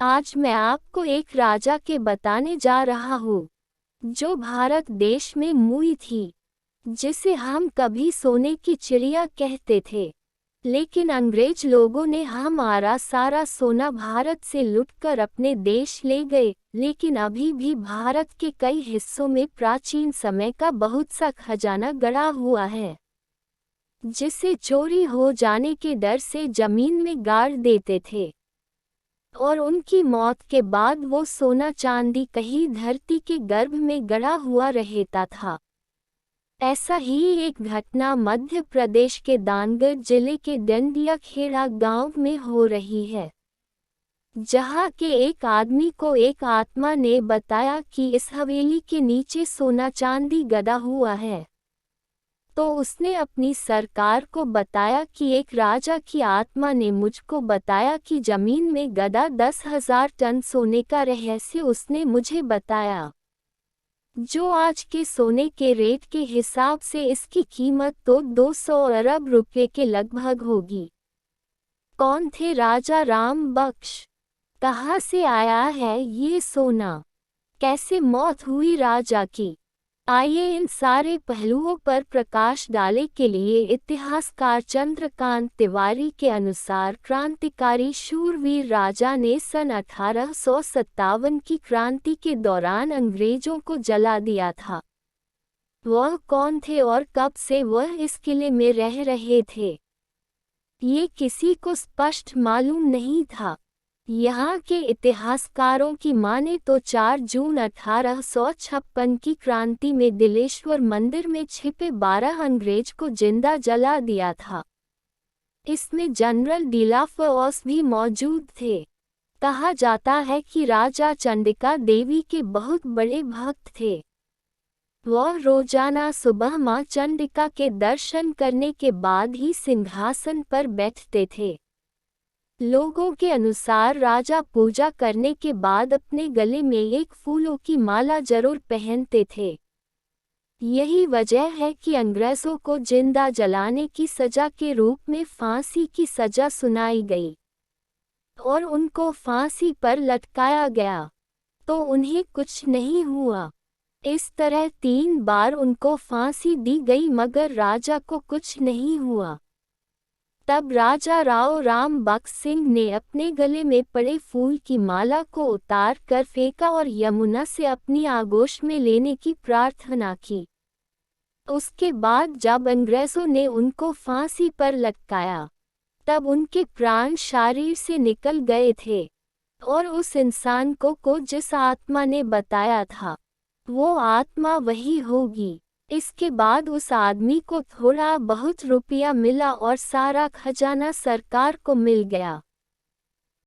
आज मैं आपको एक राजा के बताने जा रहा हूँ जो भारत देश में मुई थी, जिसे हम कभी सोने की चिड़िया कहते थे। लेकिन अंग्रेज लोगों ने हमारा सारा सोना भारत से लूटकर अपने देश ले गए। लेकिन अभी भी भारत के कई हिस्सों में प्राचीन समय का बहुत सा खजाना गड़ा हुआ है, जिसे चोरी हो जाने के डर से जमीन में गाड़ देते थे और उनकी मौत के बाद वो सोना चांदी कहीं धरती के गर्भ में गड़ा हुआ रहता था। ऐसा ही एक घटना मध्य प्रदेश के दानगढ़ जिले के डंडिया खेड़ा गांव में हो रही है, जहां के एक आदमी को एक आत्मा ने बताया कि इस हवेली के नीचे सोना चांदी गड़ा हुआ है। तो उसने अपनी सरकार को बताया कि एक राजा की आत्मा ने मुझको बताया कि जमीन में गड़ा 10,000 टन सोने का रहस्य उसने मुझे बताया, जो आज के सोने के रेट के हिसाब से इसकी कीमत तो 200 अरब रुपए के लगभग होगी। कौन थे राजा राम बख्श? कहाँ से आया है ये सोना? कैसे मौत हुई राजा की? आइए इन सारे पहलुओं पर प्रकाश डालने के लिए इतिहासकार चंद्रकांत तिवारी के अनुसार क्रांतिकारी शूरवीर राजा ने सन 1857 की क्रांति के दौरान अंग्रेजों को जला दिया था। वह कौन थे और कब से वह इस किले में रह रहे थे, ये किसी को स्पष्ट मालूम नहीं था। यहाँ के इतिहासकारों की माने तो 4 जून 1856 की क्रांति में दिलेश्वर मंदिर में छिपे 12 अंग्रेज को जिंदा जला दिया था। इसमें जनरल डिलाफोर्स भी मौजूद थे। कहा जाता है कि राजा चंडिका देवी के बहुत बड़े भक्त थे। वह रोजाना सुबह मां चंडिका के दर्शन करने के बाद ही सिंहासन पर बैठते थे। लोगों के अनुसार राजा पूजा करने के बाद अपने गले में एक फूलों की माला जरूर पहनते थे। यही वजह है कि अंग्रेजों को जिंदा जलाने की सजा के रूप में फांसी की सजा सुनाई गई और उनको फांसी पर लटकाया गया, तो उन्हें कुछ नहीं हुआ। इस तरह 3 बार उनको फांसी दी गई मगर राजा को कुछ नहीं हुआ। तब राजा राव राम बख्श सिंह ने अपने गले में पड़े फूल की माला को उतार कर फेंका और यमुना से अपनी आगोश में लेने की प्रार्थना की। उसके बाद जब अंग्रेजों ने उनको फांसी पर लटकाया, तब उनके प्राण शरीर से निकल गए थे और उस इंसान को जिस आत्मा ने बताया था, वो आत्मा वही होगी। इसके बाद उस आदमी को थोड़ा बहुत रुपया मिला और सारा खजाना सरकार को मिल गया।